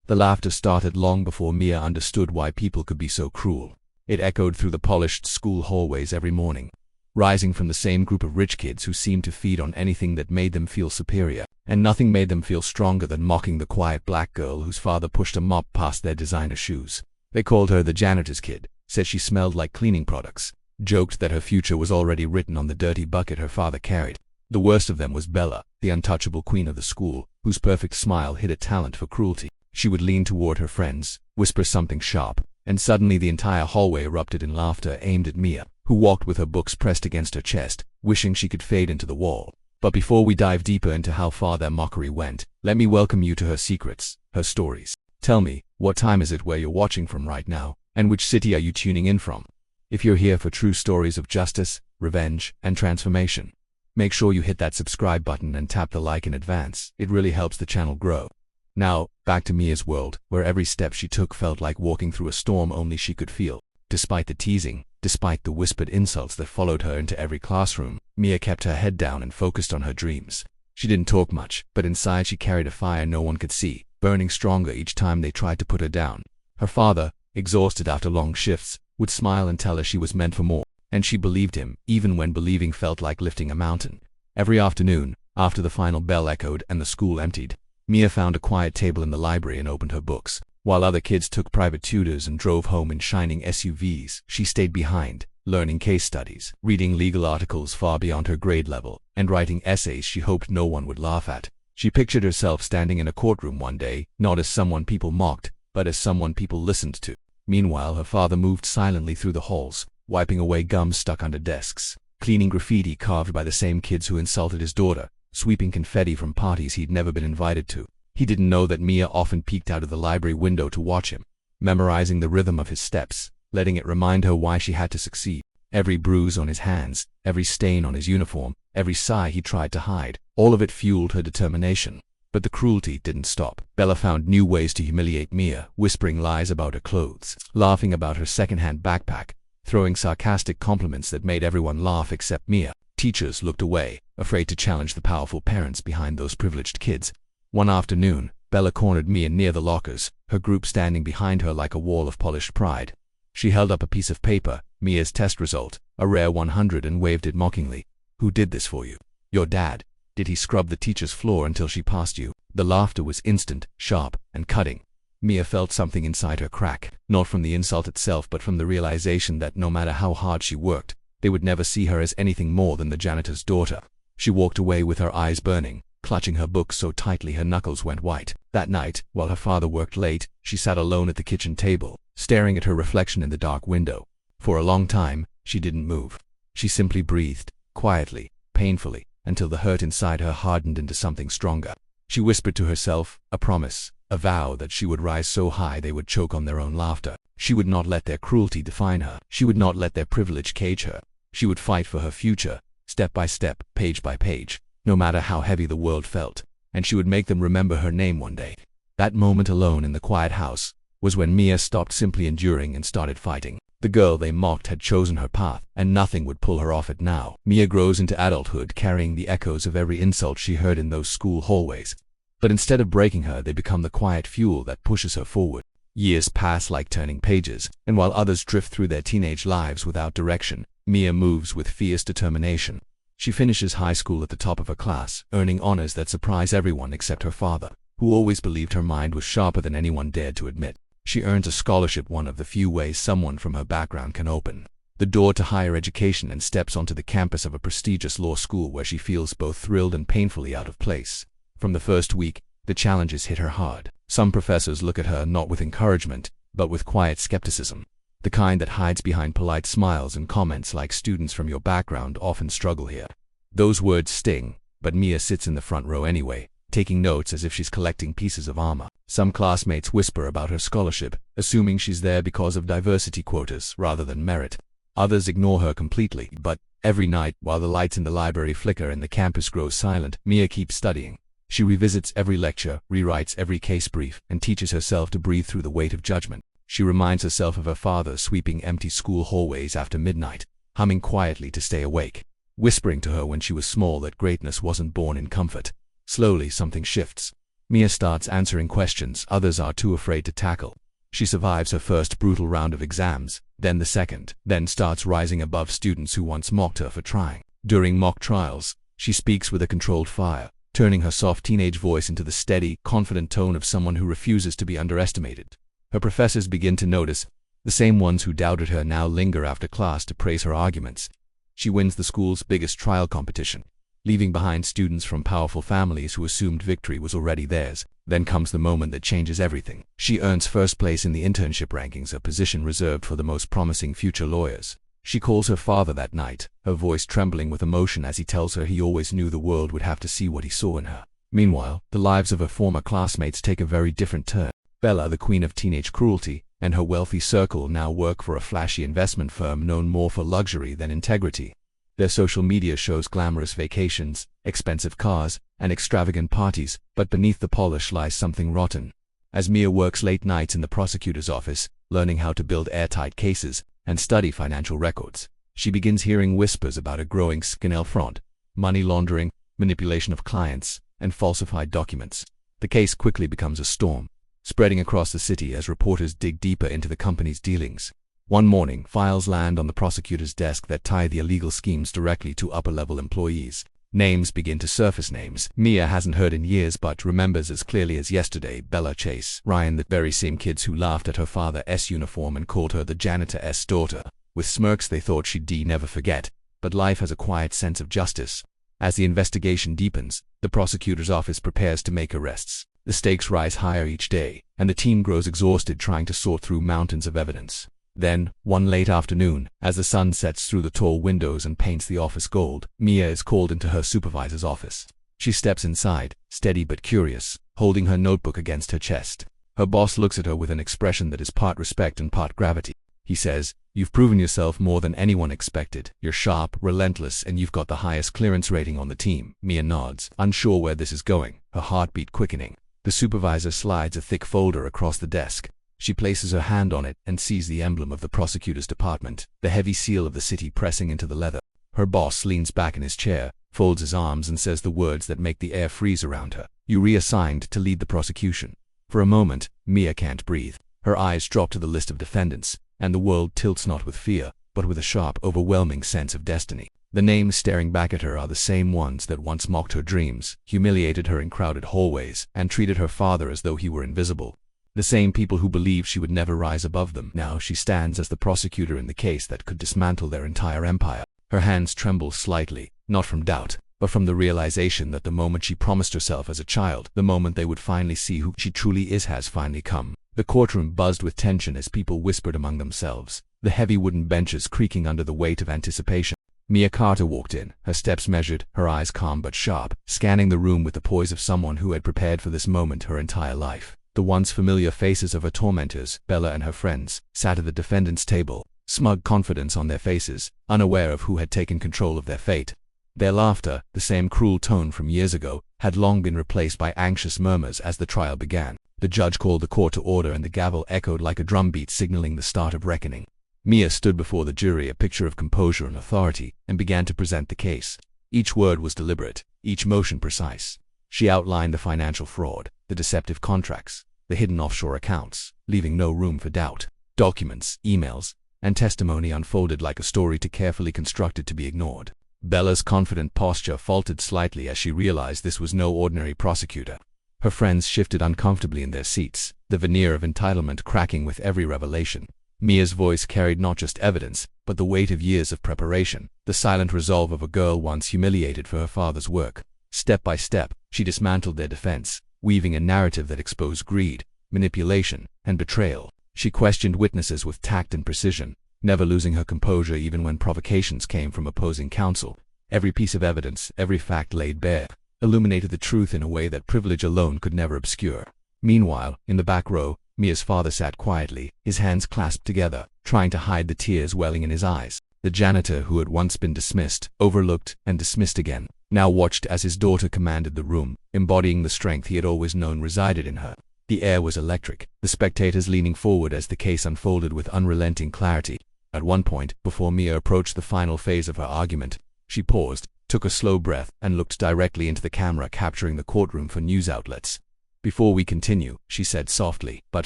The laughter started long before Mia understood why people could be so cruel. It echoed through the polished school hallways every morning, rising from the same group of rich kids who seemed to feed on anything that made them feel superior, and nothing made them feel stronger than mocking the quiet black girl whose father pushed a mop past their designer shoes. They called her the janitor's kid, said she smelled like cleaning products, joked that her future was already written on the dirty bucket her father carried. The worst of them was Bella, the untouchable queen of the school, whose perfect smile hid a talent for cruelty. She would lean toward her friends, whisper something sharp, and suddenly the entire hallway erupted in laughter aimed at Mia, who walked with her books pressed against her chest, wishing she could fade into the wall. But before we dive deeper into how far their mockery went, let me welcome you to her secrets, her stories. Tell me, what time is it where you're watching from right now, and which city are you tuning in from? If you're here for true stories of justice, revenge, and transformation, make sure you hit that subscribe button and tap the like in advance. It really helps the channel grow. Now, back to Mia's world, where every step she took felt like walking through a storm only she could feel. Despite the teasing, despite the whispered insults that followed her into every classroom, Mia kept her head down and focused on her dreams. She didn't talk much, but inside she carried a fire no one could see, burning stronger each time they tried to put her down. Her father, exhausted after long shifts, would smile and tell her she was meant for more, and she believed him, even when believing felt like lifting a mountain. Every afternoon, after the final bell echoed and the school emptied, Mia found a quiet table in the library and opened her books. While other kids took private tutors and drove home in shining SUVs, she stayed behind, learning case studies, reading legal articles far beyond her grade level, and writing essays she hoped no one would laugh at. She pictured herself standing in a courtroom one day, not as someone people mocked, but as someone people listened to. Meanwhile, her father moved silently through the halls, wiping away gum stuck under desks, cleaning graffiti carved by the same kids who insulted his daughter, sweeping confetti from parties he'd never been invited to. He didn't know that Mia often peeked out of the library window to watch him, memorizing the rhythm of his steps, letting it remind her why she had to succeed. Every bruise on his hands, every stain on his uniform, every sigh he tried to hide, all of it fueled her determination. But the cruelty didn't stop. Bella found new ways to humiliate Mia, whispering lies about her clothes, laughing about her second-hand backpack, throwing sarcastic compliments that made everyone laugh except Mia. Teachers looked away, afraid to challenge the powerful parents behind those privileged kids. One afternoon, Bella cornered Mia near the lockers, her group standing behind her like a wall of polished pride. She held up a piece of paper, Mia's test result, a rare 100, and waved it mockingly. "Who did this for you? Your dad. Did he scrub the teacher's floor until she passed you?" The laughter was instant, sharp, and cutting. Mia felt something inside her crack, not from the insult itself but from the realization that no matter how hard she worked, they would never see her as anything more than the janitor's daughter. She walked away with her eyes burning, clutching her books so tightly her knuckles went white. That night, while her father worked late, she sat alone at the kitchen table, staring at her reflection in the dark window. For a long time, she didn't move. She simply breathed, quietly, painfully, until the hurt inside her hardened into something stronger. She whispered to herself, a promise, a vow that she would rise so high they would choke on their own laughter. She would not let their cruelty define her. She would not let their privilege cage her. She would fight for her future, step by step, page by page, no matter how heavy the world felt, and she would make them remember her name one day. That moment alone in the quiet house was when Mia stopped simply enduring and started fighting. The girl they mocked had chosen her path, and nothing would pull her off it now. Mia grows into adulthood carrying the echoes of every insult she heard in those school hallways. But instead of breaking her, they become the quiet fuel that pushes her forward. Years pass like turning pages, and while others drift through their teenage lives without direction, Mia moves with fierce determination. She finishes high school at the top of her class, earning honors that surprise everyone except her father, who always believed her mind was sharper than anyone dared to admit. She earns a scholarship, one of the few ways someone from her background can open the door to higher education, and steps onto the campus of a prestigious law school where she feels both thrilled and painfully out of place. From the first week, the challenges hit her hard. Some professors look at her not with encouragement, but with quiet skepticism, the kind that hides behind polite smiles and comments like "students from your background often struggle here." Those words sting, but Mia sits in the front row anyway, taking notes as if she's collecting pieces of armor. Some classmates whisper about her scholarship, assuming she's there because of diversity quotas rather than merit. Others ignore her completely, but every night, while the lights in the library flicker and the campus grows silent, Mia keeps studying. She revisits every lecture, rewrites every case brief, and teaches herself to breathe through the weight of judgment. She reminds herself of her father sweeping empty school hallways after midnight, humming quietly to stay awake, whispering to her when she was small that greatness wasn't born in comfort. Slowly, something shifts. Mia starts answering questions others are too afraid to tackle. She survives her first brutal round of exams, then the second, then starts rising above students who once mocked her for trying. During mock trials, she speaks with a controlled fire, turning her soft teenage voice into the steady, confident tone of someone who refuses to be underestimated. Her professors begin to notice. The same ones who doubted her now linger after class to praise her arguments. She wins the school's biggest trial competition, leaving behind students from powerful families who assumed victory was already theirs. Then comes the moment that changes everything. She earns first place in the internship rankings, a position reserved for the most promising future lawyers. She calls her father that night, her voice trembling with emotion as he tells her he always knew the world would have to see what he saw in her. Meanwhile, the lives of her former classmates take a very different turn. Bella, the queen of teenage cruelty, and her wealthy circle now work for a flashy investment firm known more for luxury than integrity. Their social media shows glamorous vacations, expensive cars, and extravagant parties, but beneath the polish lies something rotten. As Mia works late nights in the prosecutor's office, learning how to build airtight cases and study financial records, she begins hearing whispers about a growing scandal: fraud, money laundering, manipulation of clients, and falsified documents. The case quickly becomes a storm, spreading across the city as reporters dig deeper into the company's dealings. One morning, files land on the prosecutor's desk that tie the illegal schemes directly to upper-level employees. Names begin to surface, names Mia hasn't heard in years but remembers as clearly as yesterday: Bella, Chase, Ryan, the very same kids who laughed at her father's uniform and called her the janitor's daughter. With smirks they thought she'd never forget, but life has a quiet sense of justice. As the investigation deepens, the prosecutor's office prepares to make arrests. The stakes rise higher each day, and the team grows exhausted trying to sort through mountains of evidence. Then, one late afternoon, as the sun sets through the tall windows and paints the office gold, Mia is called into her supervisor's office. She steps inside, steady but curious, holding her notebook against her chest. Her boss looks at her with an expression that is part respect and part gravity. He says, "You've proven yourself more than anyone expected. You're sharp, relentless, and you've got the highest clearance rating on the team." Mia nods, unsure where this is going, her heartbeat quickening. The supervisor slides a thick folder across the desk. She places her hand on it and sees the emblem of the prosecutor's department, the heavy seal of the city pressing into the leather. Her boss leans back in his chair, folds his arms and says the words that make the air freeze around her. "You reassigned to lead the prosecution." For a moment, Mia can't breathe. Her eyes drop to the list of defendants, and the world tilts not with fear, but with a sharp, overwhelming sense of destiny. The names staring back at her are the same ones that once mocked her dreams, humiliated her in crowded hallways, and treated her father as though he were invisible. The same people who believed she would never rise above them. Now she stands as the prosecutor in the case that could dismantle their entire empire. Her hands tremble slightly, not from doubt, but from the realization that the moment she promised herself as a child, the moment they would finally see who she truly is, has finally come. The courtroom buzzed with tension as people whispered among themselves, the heavy wooden benches creaking under the weight of anticipation. Mia Carter walked in, her steps measured, her eyes calm but sharp, scanning the room with the poise of someone who had prepared for this moment her entire life. The once familiar faces of her tormentors, Bella and her friends, sat at the defendant's table, smug confidence on their faces, unaware of who had taken control of their fate. Their laughter, the same cruel tone from years ago, had long been replaced by anxious murmurs as the trial began. The judge called the court to order and the gavel echoed like a drumbeat signaling the start of reckoning. Mia stood before the jury, a picture of composure and authority, and began to present the case. Each word was deliberate, each motion precise. She outlined the financial fraud, the deceptive contracts, the hidden offshore accounts, leaving no room for doubt. Documents, emails, and testimony unfolded like a story too carefully constructed to be ignored. Bella's confident posture faltered slightly as she realized this was no ordinary prosecutor. Her friends shifted uncomfortably in their seats, the veneer of entitlement cracking with every revelation. Mia's voice carried not just evidence, but the weight of years of preparation, the silent resolve of a girl once humiliated for her father's work. Step by step, she dismantled their defense, weaving a narrative that exposed greed, manipulation, and betrayal. She questioned witnesses with tact and precision, never losing her composure even when provocations came from opposing counsel. Every piece of evidence, every fact laid bare, illuminated the truth in a way that privilege alone could never obscure. Meanwhile, in the back row, Mia's father sat quietly, his hands clasped together, trying to hide the tears welling in his eyes. The janitor, who had once been dismissed, overlooked, and dismissed again, now watched as his daughter commanded the room, embodying the strength he had always known resided in her. The air was electric, the spectators leaning forward as the case unfolded with unrelenting clarity. At one point, before Mia approached the final phase of her argument, she paused, took a slow breath, and looked directly into the camera capturing the courtroom for news outlets. Before we continue, she said softly, but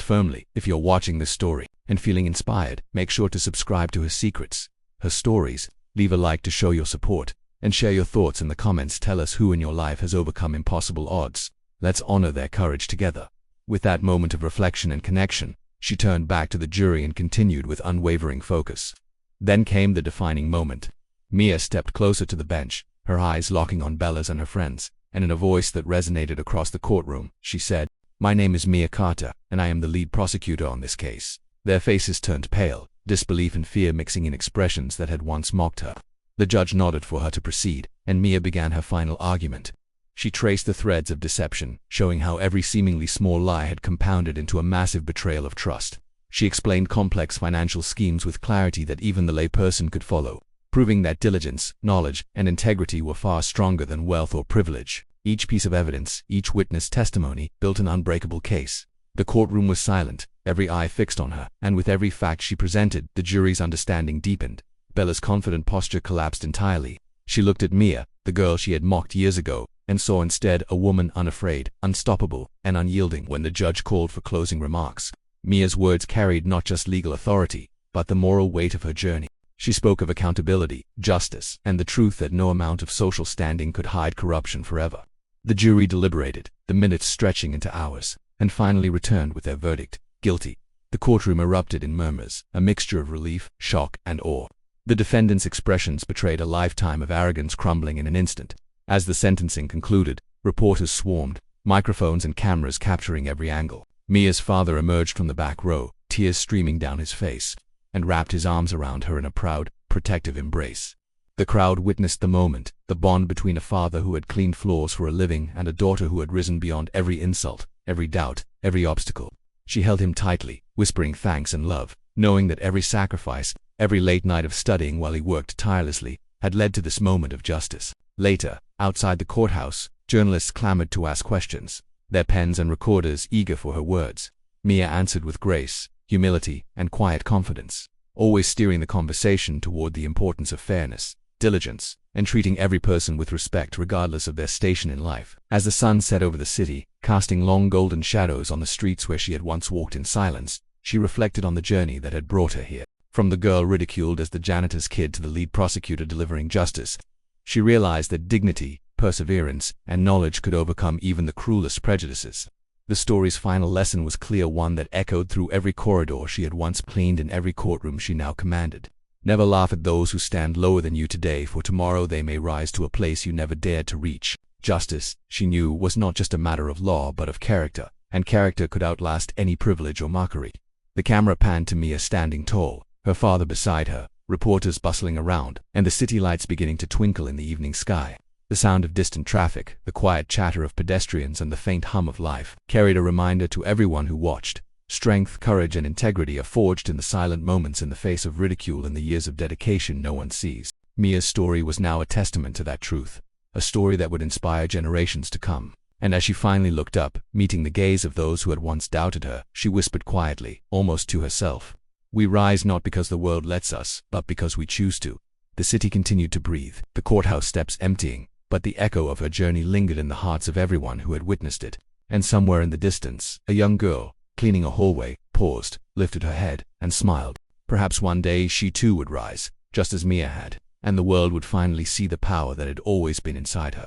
firmly, if you're watching this story and feeling inspired, make sure to subscribe to her secrets, her stories, leave a like to show your support, and share your thoughts in the comments. Tell us who in your life has overcome impossible odds. Let's honor their courage together. With that moment of reflection and connection, she turned back to the jury and continued with unwavering focus. Then came the defining moment. Mia stepped closer to the bench, her eyes locking on Bella's and her friends, and in a voice that resonated across the courtroom, she said, "My name is Mia Carter, and I am the lead prosecutor on this case." Their faces turned pale, disbelief and fear mixing in expressions that had once mocked her. The judge nodded for her to proceed, and Mia began her final argument. She traced the threads of deception, showing how every seemingly small lie had compounded into a massive betrayal of trust. She explained complex financial schemes with clarity that even the layperson could follow, proving that diligence, knowledge, and integrity were far stronger than wealth or privilege. Each piece of evidence, each witness testimony, built an unbreakable case. The courtroom was silent, every eye fixed on her, and with every fact she presented, the jury's understanding deepened. Bella's confident posture collapsed entirely. She looked at Mia, the girl she had mocked years ago, and saw instead a woman unafraid, unstoppable, and unyielding. When the judge called for closing remarks, Mia's words carried not just legal authority, but the moral weight of her journey. She spoke of accountability, justice, and the truth that no amount of social standing could hide corruption forever. The jury deliberated, the minutes stretching into hours, and finally returned with their verdict, guilty. The courtroom erupted in murmurs, a mixture of relief, shock, and awe. The defendant's expressions betrayed a lifetime of arrogance crumbling in an instant. As the sentencing concluded, reporters swarmed, microphones and cameras capturing every angle. Mia's father emerged from the back row, tears streaming down his face, and wrapped his arms around her in a proud, protective embrace. The crowd witnessed the moment, the bond between a father who had cleaned floors for a living and a daughter who had risen beyond every insult, every doubt, every obstacle. She held him tightly, whispering thanks and love, knowing that every sacrifice, every late night of studying while he worked tirelessly, had led to this moment of justice. Later, outside the courthouse, journalists clamored to ask questions, their pens and recorders eager for her words. Mia answered with grace, humility, and quiet confidence, always steering the conversation toward the importance of fairness, diligence, and treating every person with respect regardless of their station in life. As the sun set over the city, casting long golden shadows on the streets where she had once walked in silence, she reflected on the journey that had brought her here. From the girl ridiculed as the janitor's kid to the lead prosecutor delivering justice, she realized that dignity, perseverance, and knowledge could overcome even the cruelest prejudices. The story's final lesson was clear, one that echoed through every corridor she had once cleaned and every courtroom she now commanded. Never laugh at those who stand lower than you today, for tomorrow they may rise to a place you never dared to reach. Justice, she knew, was not just a matter of law but of character, and character could outlast any privilege or mockery. The camera panned to Mia standing tall, her father beside her, reporters bustling around, and the city lights beginning to twinkle in the evening sky. The sound of distant traffic, the quiet chatter of pedestrians, and the faint hum of life carried a reminder to everyone who watched. Strength, courage, and integrity are forged in the silent moments in the face of ridicule and the years of dedication no one sees. Mia's story was now a testament to that truth, a story that would inspire generations to come. And as she finally looked up, meeting the gaze of those who had once doubted her, she whispered quietly, almost to herself, "We rise not because the world lets us, but because we choose to." The city continued to breathe, the courthouse steps emptying, but the echo of her journey lingered in the hearts of everyone who had witnessed it. And somewhere in the distance, a young girl, cleaning a hallway, paused, lifted her head, and smiled. Perhaps one day she too would rise, just as Mia had, and the world would finally see the power that had always been inside her.